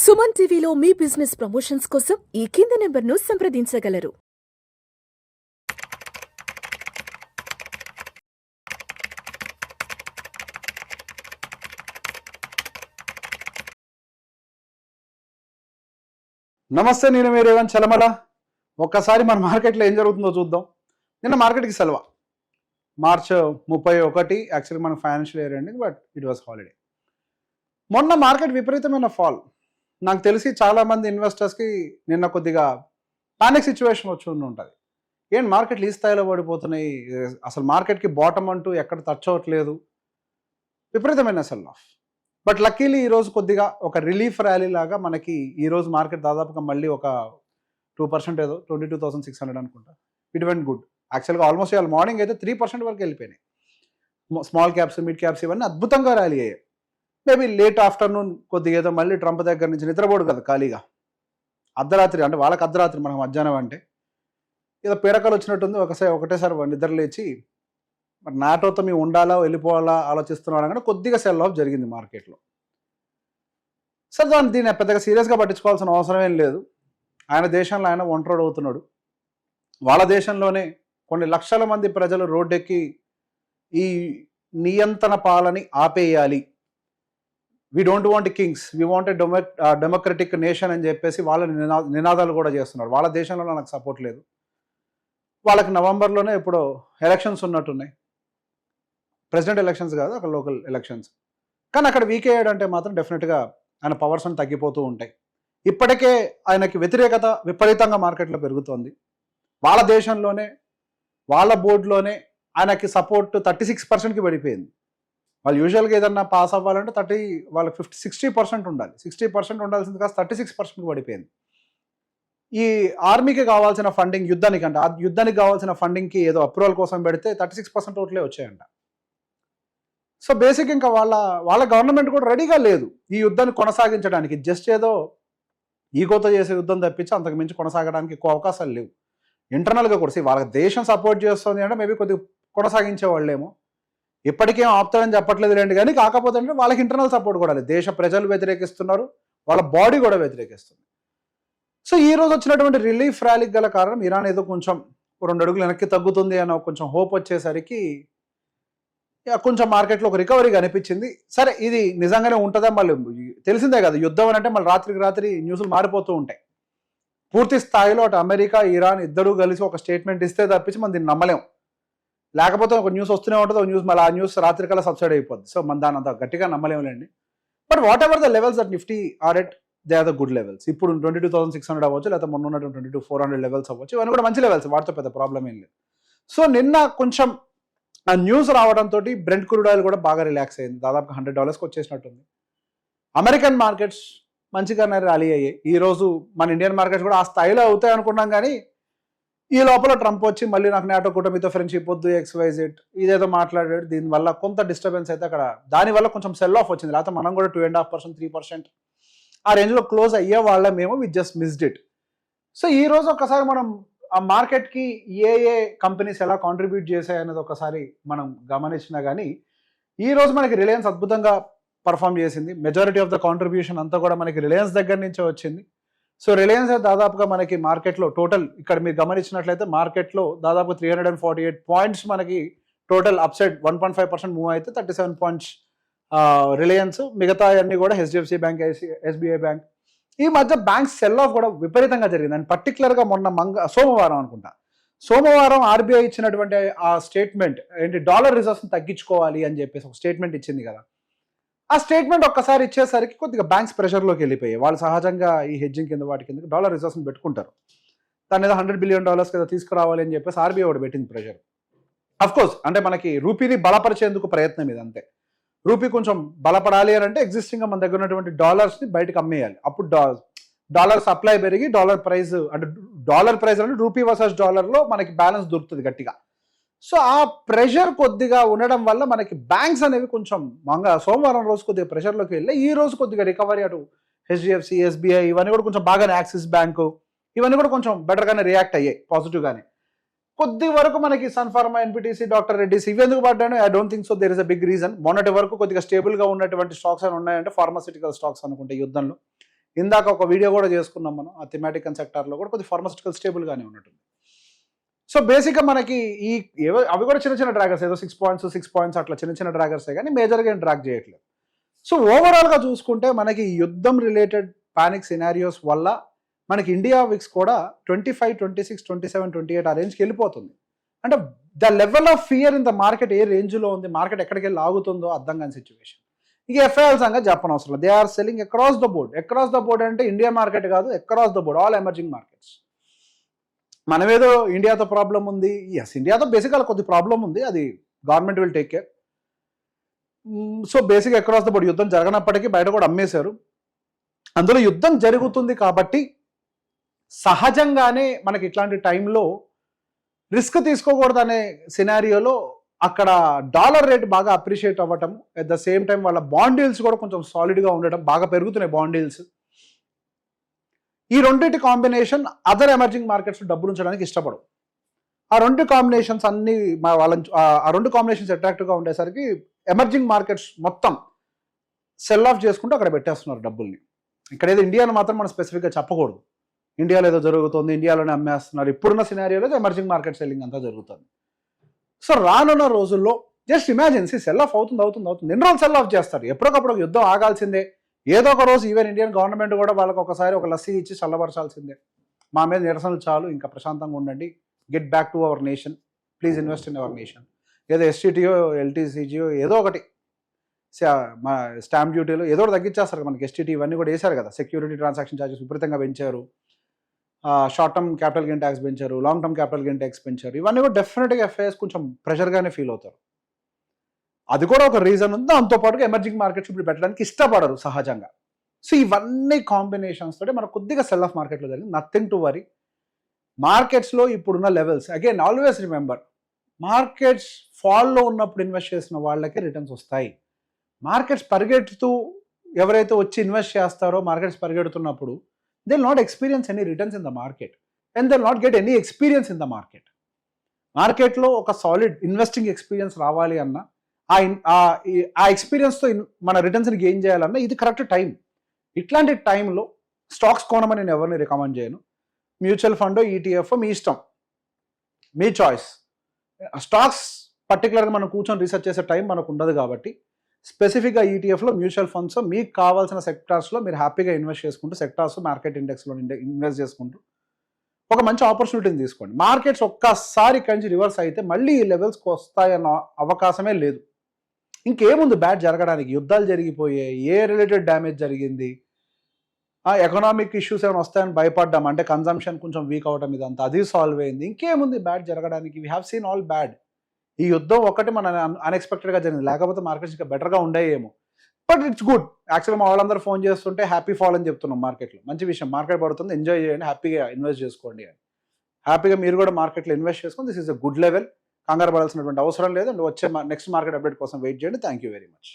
సుమన్ టీవీలో మీ business promotions కోసం ఈ కింది నెంబర్ను సంప్రదించగలరు. నమస్తే, నేను మీ రేవంత్ చలమల. ఒక్కసారి మన మార్కెట్లో ఏం జరుగుతుందో చూద్దాం. నిన్న మార్కెట్కి సెలవు, మార్చ్ 31. యాక్చువల్లీ మన financial year ending, but it was holiday. మొన్న మార్కెట్ విపరీతమైన ఫాల్. నాకు తెలిసి చాలామంది ఇన్వెస్టర్స్కి నిన్న కొద్దిగా పానిక్ సిచ్యువేషన్ వచ్చి ఉంటుంది. ఏంటి మార్కెట్లు ఈ స్థాయిలో పడిపోతున్నాయి, అసలు మార్కెట్కి బాటమ్ అంటూ ఎక్కడ టచ్ అవ్వట్లేదు, విపరీతమైన సెల్ ఆఫ్. బట్ లక్కీలీ ఈరోజు కొద్దిగా ఒక రిలీఫ్ ర్యాలీ లాగా మనకి ఈరోజు మార్కెట్ దాదాపుగా మళ్ళీ ఒక 2% ఏదో 22,600 అనుకుంటా. It went good. యాక్చువల్గా ఆల్మోస్ట్ ఇవాళ మార్నింగ్ అయితే 3% వరకు వెళ్ళిపోయినాయి. స్మాల్ క్యాప్స్, మిడ్ క్యాప్స్ ఇవన్నీ అద్భుతంగా ర్యాలీ అయ్యాయి. మేబీ లేట్ ఆఫ్టర్నూన్ కొద్దిగా ఏదో మళ్ళీ ట్రంప్ దగ్గర నుంచి నిద్రపోడు కదా ఖాళీగా, అర్ధరాత్రి అంటే వాళ్ళకి అర్ధరాత్రి, మనకు మధ్యాహ్నం అంటే ఏదో పీడకలు వచ్చినట్టుంది. ఒకటేసారి నిద్ర లేచి మరి నాటోతో మేము ఉండాలా వెళ్ళిపోవాలా ఆలోచిస్తున్నాడు కానీ కొద్దిగా సెల్ ఆఫ్ జరిగింది మార్కెట్లో. సార్ దీన్ని పెద్దగా సీరియస్గా పట్టించుకోవాల్సిన అవసరం ఏం లేదు. ఆయన దేశంలో ఆయన ఒంటరోడు అవుతున్నాడు. వాళ్ళ దేశంలోనే కొన్ని లక్షల మంది ప్రజలు రోడ్డెక్కి ఈ నియంత్రణ పాలని ఆపేయాలి, we don't want Kings, we want democratic nation అని చెప్పేసి వాళ్ళ నినాదాలు కూడా చేస్తున్నారు. వాళ్ళ దేశంలో నాకు సపోర్ట్ లేదు. వాళ్ళకి నవంబర్లోనే ఇప్పుడు ఎలక్షన్స్ ఉన్నట్టున్నాయి. ప్రెసిడెంట్ ఎలక్షన్స్ కాదు, అక్కడ లోకల్ ఎలక్షన్స్. కానీ అక్కడ వీక్ అయ్యాడంటే మాత్రం డెఫినెట్గా ఆయన పవర్స్ అని తగ్గిపోతూ ఉంటాయి. ఇప్పటికే ఆయనకి వ్యతిరేకత విపరీతంగా మార్కెట్లో పెరుగుతోంది. వాళ్ళ దేశంలోనే వాళ్ళ బోర్డులోనే ఆయనకి సపోర్ట్ 36%కి పడిపోయింది. వాళ్ళు యూజువల్గా ఏదన్నా పాస్ అవ్వాలంటే వాళ్ళకి 60% ఉండాలి. 60% ఉండాల్సింది కాస్త 36%కి పడిపోయింది. ఈ ఆర్మీకి కావాల్సిన ఫండింగ్, యుద్ధానికి కావాల్సిన ఫండింగ్కి ఏదో అప్రూవల్ కోసం పెడితే 36% ఓట్లే వచ్చాయంట. సో బేసిక్ ఇంకా వాళ్ళ గవర్నమెంట్ కూడా రెడీగా లేదు ఈ యుద్ధాన్ని కొనసాగించడానికి. జస్ట్ ఏదో ఈగోతో చేసే యుద్ధం తప్పించి అంతకు మించి కొనసాగడానికి ఎక్కువ అవకాశాలు లేవు. ఇంటర్నల్గా కూడా వాళ్ళ దేశం సపోర్ట్ చేస్తుంది అంటే మేబీ కొద్దిగా కొనసాగించే వాళ్ళేమో. ఇప్పటికేం ఆపుతాడని చెప్పట్లేదు లేండి, కానీ కాకపోతే అంటే వాళ్ళకి ఇంటర్నల్ సపోర్ట్ కూడా లేదు. దేశ ప్రజలు వ్యతిరేకిస్తున్నారు, వాళ్ళ బాడీ కూడా వ్యతిరేకిస్తుంది. సో ఈ రోజు వచ్చినటువంటి రిలీఫ్ ర్యాలీకి గల కారణం ఇరాన్ ఏదో కొంచెం 2 అడుగులు వెనక్కి తగ్గుతుంది అన్న కొంచెం హోప్ వచ్చేసరికి కొంచెం మార్కెట్లో ఒక రికవరీ కనిపించింది. సరే, ఇది నిజంగానే ఉంటుందా, మళ్ళీ తెలిసిందే కదా యుద్ధం అని అంటే మళ్ళీ రాత్రికి రాత్రి న్యూస్లు మారిపోతూ ఉంటాయి. పూర్తి స్థాయిలో అటు అమెరికా, ఇరాన్ ఇద్దరూ కలిసి ఒక స్టేట్మెంట్ ఇస్తే తప్పించి మనం దీన్ని నమ్మలేం. లేకపోతే ఒక న్యూస్ వస్తూనే ఉంటుంది, ఒక న్యూస్ మళ్ళీ ఆ న్యూస్ రాత్రికల్లా సబ్సైడ్ అయిపోద్ది. సో మనం దాని అంత గట్టిగా నమ్మలేములేండి. But whatever the levels that Nifty are at, they are the good levels. ఇప్పుడు 22,600 అవ్వచ్చు, లేకపోతే మొన్న ఉన్నటువంటి 22,400 లెవెల్స్ అవ్వచ్చు. ఇవన్నీ కూడా మంచి లెవెల్స్, వాటితో పెద్ద ప్రాబ్లం ఏం లేదు. సో నిన్న కొంచెం ఆ న్యూస్ రావడంతో బ్రెంట్ క్రూడ్ ఆయిల్ కూడా బాగా రిలాక్స్ అయింది. దాదాపు $100కి వచ్చేసినట్టుంది. అమెరికన్ మార్కెట్స్ మంచిగానే ర్యాలీ అయ్యాయి. ఈరోజు మన ఇండియన్ మార్కెట్స్ కూడా ఆ స్థాయిలో అవుతాయి అనుకున్నాం, కానీ ఈ లోపల ట్రంప్ వచ్చి మళ్ళీ నాకు నాటో కూటమితో ఫ్రెండ్షిప్ వద్దు, XYZ ఇదేదో మాట్లాడాడు. దీనివల్ల కొంత డిస్టర్బెన్స్ అయితే అక్కడ, దానివల్ల కొంచెం సెల్ ఆఫ్ వచ్చింది. లేకపోతే మనం కూడా 2.5%, 3% ఆ రేంజ్లో క్లోజ్ అయ్యే వాళ్ళమేమో, we just missed it. So ఈ రోజు ఒకసారి మనం ఆ మార్కెట్కి ఏ కంపెనీస్ ఎలా కాంట్రిబ్యూట్ చేశాయి అనేది ఒకసారి మనం గమనించినా కానీ ఈ రోజు మనకి రిలయన్స్ అద్భుతంగా పర్ఫామ్ చేసింది. మెజారిటీ ఆఫ్ ద కాంట్రిబ్యూషన్ అంతా కూడా మనకి రిలయన్స్ దగ్గర నుంచే వచ్చింది. సో రిలయన్స్ దాదాపుగా మనకి మార్కెట్లో టోటల్, ఇక్కడ మీరు గమనించినట్లయితే మార్కెట్లో దాదాపు 348 పాయింట్స్ మనకి టోటల్ అప్సైడ్ 1.5% మూవ్ అయితే 37 పాయింట్స్ రిలయన్స్. మిగతా అన్ని కూడా HDFC బ్యాంక్, SBI బ్యాంక్. ఈ మధ్య బ్యాంక్ సెల్ ఆఫ్ కూడా విపరీతంగా జరిగింది. అండ్ పర్టికులర్గా మొన్న సోమవారం అనుకుంటా, సోమవారం RBI ఇచ్చినటువంటి ఆ స్టేట్మెంట్ ఏంటి, డాలర్ రిజర్వ్స్ని తగ్గించుకోవాలి అని చెప్పేసి ఒక స్టేట్మెంట్ ఇచ్చింది కదా. ఆ స్టేట్మెంట్ ఒక్కసారి ఇచ్చేసరికి కొద్దిగా బ్యాంక్స్ ప్రెషర్లోకి వెళ్ళిపోయాయి. వాళ్ళు సహజంగా ఈ హెడ్జింగ్ కింద వాటి కింద డాలర్ రిజర్వ్స్ని పెట్టుకుంటారు. దాని మీద $100 బిలియన్ కదా తీసుకురావాలి అని చెప్పేసి RBI ఒకటి పెట్టింది ప్రెషర్. అఫ్కోర్స్ అంటే మనకి రూపీని బలపరిచేందుకు ప్రయత్నం ఇది, అంతే. రూపీ కొంచెం బలపడాలి అని అంటే ఎగ్జిస్టింగ్గా మన దగ్గర ఉన్నటువంటి డాలర్స్ని బయటకు అమ్మేయాలి. అప్పుడు డాలర్ సప్లై పెరిగి డాలర్ ప్రైస్ అంటే రూపీ వర్సెస్ డాలర్లో మనకి బ్యాలెన్స్ దొరుకుతుంది గట్టిగా. సో ఆ ప్రెషర్ కొద్దిగా ఉండడం వల్ల మనకి బ్యాంక్స్ అనేవి కొంచెం సోమవారం రోజు కొద్దిగా ప్రెషర్లోకి వెళ్ళి ఈ రోజు కొద్దిగా రికవరీ, అటు HDFC, SBI ఇవన్నీ కూడా కొంచెం బాగానే, యాక్సిస్ బ్యాంకు ఇవన్నీ కూడా కొంచెం బెటర్గానే రియాక్ట్ అయ్యాయి, పాజిటివ్గానే. కొద్ది వరకు మనకి sun pharma, NPTC, doctor Reddy's ఇవి ఎందుకు పడ్డాను, I don't think so there is a big reason. మొన్నటి వరకు కొద్దిగా స్టేబుల్గా ఉన్నటువంటి స్టాక్స్ అని ఉన్నాయంటే ఫార్మాసిటికల్ స్టాక్స్ అనుకుంటే యుద్ధంలో. ఇందాక ఒక వీడియో కూడా చేసుకున్నాం మనం ఆ థిమాటిక్ అండ్ సెక్టార్లో కూడా కొద్ది ఫార్మాసిటికల్ స్టేబుల్గానే ఉన్నట్టుంది. సో బేసిక్గా మనకి అవి కూడా చిన్న చిన్న డ్రాగర్స్, ఏదో 6 పాయింట్స్ అట్లా చిన్న చిన్న డ్రాగర్సే కానీ మేజర్గా ఏం డ్రాగ్ చేయట్లేదు. సో ఓవరాల్గా చూసుకుంటే మనకి యుద్ధం రిలేటెడ్ పానిక్ సినారియోస్ వల్ల మనకి ఇండియా విక్స్ కూడా 25, 26, 27, 28 ఆ రేంజ్కి వెళ్ళిపోతుంది. అంటే the level of fear in the market ఏ రేంజ్లో ఉంది, మార్కెట్ ఎక్కడికి వెళ్ళి ఆగుతుందో అర్థం కాని సిచ్యువేషన్. ఇక ఎఫ్ఐఎల్ సంగతి చెప్పనవసరం లేదు. They are selling across the board అంటే ఇండియా మార్కెట్ కాదు, across the board all emerging markets. మనమేదో ఇండియాతో ప్రాబ్లం ఉంది, ఎస్ ఇండియాతో బేసిక్గా కొద్ది ప్రాబ్లం ఉంది, అది government will take care. So basic across the board యుద్ధం జరగనప్పటికీ బయట కూడా అమ్మేశారు. అందులో యుద్ధం జరుగుతుంది కాబట్టి సహజంగానే మనకి ఇట్లాంటి టైంలో రిస్క్ తీసుకోకూడదు అనే సినారియోలో అక్కడ డాలర్ రేట్ బాగా అప్రిషియేట్ అవ్వటం, అట్ ద సేమ్ టైం వాళ్ళ బాండ్ డీల్స్ కూడా కొంచెం సాలిడ్గా ఉండటం, బాగా పెరుగుతున్నాయి బాండ్ డీల్స్. ఈ రెండింటి కాంబినేషన్ అదర్ ఎమర్జింగ్ మార్కెట్స్ డబ్బులు ఉంచడానికి ఇష్టపడవు. ఆ రెండు కాంబినేషన్స్ అన్ని ఆ రెండు కాంబినేషన్స్ అట్రాక్టివ్గా ఉండేసరికి ఎమర్జింగ్ మార్కెట్స్ మొత్తం సెల్ ఆఫ్ చేసుకుంటూ అక్కడ పెట్టేస్తున్నారు డబ్బుల్ని. ఇక్కడ ఏదో ఇండియాను మాత్రం మనం స్పెసిఫిక్గా చెప్పకూడదు, ఇండియాలో ఏదో జరుగుతుంది, ఇండియాలోనే అమ్మేస్తున్నారు. ఇప్పుడున్న సినారియోలో ఎమర్జింగ్ మార్కెట్ సెల్లింగ్ అంతా జరుగుతుంది. సో రానున్న రోజుల్లో జస్ట్ ఇమాజిన్, సెల్ ఆఫ్ అవుతుంది. ఎన్ని రోజులు సెల్ ఆఫ్ చేస్తారు? ఎప్పటికప్పుడు ఒక యుద్ధం ఆగాల్సిందే. ఏదో ఒక రోజు ఈవెన్ ఇండియన్ గవర్నమెంట్ కూడా వాళ్ళకి ఒకసారి ఒక లస్సీ ఇచ్చి చల్లబరచాల్సిందే. మా మీద నిరసనలు చాలు, ఇంకా ప్రశాంతంగా ఉండండి, get back to our nation, please invest in our nation. ఏదో ఎస్టీటీయో ఎల్టీసీజీయో ఏదో ఒకటి, మా స్టాంప్ డ్యూటీలో ఏదో ఒకటి తగ్గించేస్తారు మనకి. ఎస్టీటీ ఇవన్నీ కూడా వేశారు కదా, సెక్యూరిటీ ట్రాన్సాక్షన్ ఛార్జెస్ విపరీతంగా పెంచారు, short term capital gain tax పెంచారు, long term capital gain tax పెంచారు. ఇవన్నీ కూడా డెఫినెట్గా ఎఫ్ఐఎస్ కొంచెం ప్రెషర్గానే ఫీల్ అవుతారు. అది కూడా ఒక రీజన్ ఉంది. దాంతోపాటుగా ఎమర్జింగ్ మార్కెట్స్ ఇప్పుడు పెట్టడానికి ఇష్టపడరు సహజంగా. సో ఇవన్నీ కాంబినేషన్స్ తోటి మనకు కొద్దిగా సెల్ ఆఫ్ మార్కెట్లో జరిగింది. Nothing to worry. మార్కెట్స్లో ఇప్పుడున్న levels, again always remember, markets ఫాల్లో ఉన్నప్పుడు ఇన్వెస్ట్ చేసిన వాళ్ళకి రిటర్న్స్ వస్తాయి. మార్కెట్స్ పరిగెడుతూ ఎవరైతే వచ్చి ఇన్వెస్ట్ చేస్తారో మార్కెట్స్ పరిగెడుతున్నప్పుడు they will not experience any returns in the market and they will not get any experience in the market. మార్కెట్లో ఒక సాలిడ్ ఇన్వెస్టింగ్ ఎక్స్పీరియన్స్ రావాలి అన్నా, ఆ ఎక్స్పీరియన్స్తో మన రిటర్న్స్ని గెయిన్ చేయాలన్నా ఇది కరెక్ట్ టైం. ఇట్లాంటి టైంలో స్టాక్స్ కొనమని నేను ఎవరిని రికమెండ్ చేయను. మ్యూచువల్ ఫండ్, ఈటీఎఫ్ మీ ఇష్టం, మీ చాయిస్. స్టాక్స్ పర్టికులర్గా మనం కూర్చొని రీసెర్చ్ చేసే టైం మనకు ఉండదు కాబట్టి స్పెసిఫిక్గా ఈటీఎఫ్లో, మ్యూచువల్ ఫండ్స్ మీకు కావాల్సిన సెక్టార్స్లో మీరు హ్యాపీగా ఇన్వెస్ట్ చేసుకుంటూ, సెక్టార్స్ మార్కెట్ ఇండెక్స్లో ఇన్వెస్ట్ చేసుకుంటూ ఒక మంచి ఆపర్చునిటీని తీసుకోండి. మార్కెట్స్ ఒక్కసారి ఇక్కడి నుంచి రివర్స్ అయితే మళ్ళీ ఈ లెవెల్స్కి వస్తాయన్న అవకాశమే లేదు. ఇంకేముంది బ్యాడ్ జరగడానికి? యుద్ధాలు జరిగిపోయాయి, ఏ రిలేటెడ్ డ్యామేజ్ జరిగింది, ఎకనామిక్ ఇష్యూస్ ఏమైనా వస్తాయని భయపడ్డాం, అంటే కన్జంప్షన్ కొంచెం వీక్ అవడం, ఇదంతా అది సాల్వ్ అయింది. ఇంకేముంది బ్యాడ్ జరగడానికి? We have seen all bad. ఈ యుద్ధం ఒకటి మన అన్ఎక్స్పెక్టెడ్గా జరిగింది, లేకపోతే మార్కెట్స్ ఇంకా బెటర్గా ఉండేయేమో. But it's good. యాక్చువల్గా మా వాళ్ళందరూ ఫోన్ చేస్తుంటే హ్యాపీ ఫాల్ అని చెప్తున్నాం మార్కెట్లో. మంచి విషయం, మార్కెట్ పడుతుంది, ఎంజాయ్ చేయండి, హ్యాపీగా ఇన్వెస్ట్ చేసుకోండి అని. హ్యాపీగా మీరు కూడా మార్కెట్లో ఇన్వెస్ట్ చేసుకొని this is a good level. కంగారు పడాల్సినటువంటి అవసరం లేదు. అండ్ వచ్చే నెక్స్ట్ మార్కెట్ అప్డేట్ కోసం వెయిట్ చేయండి. Thank you very much.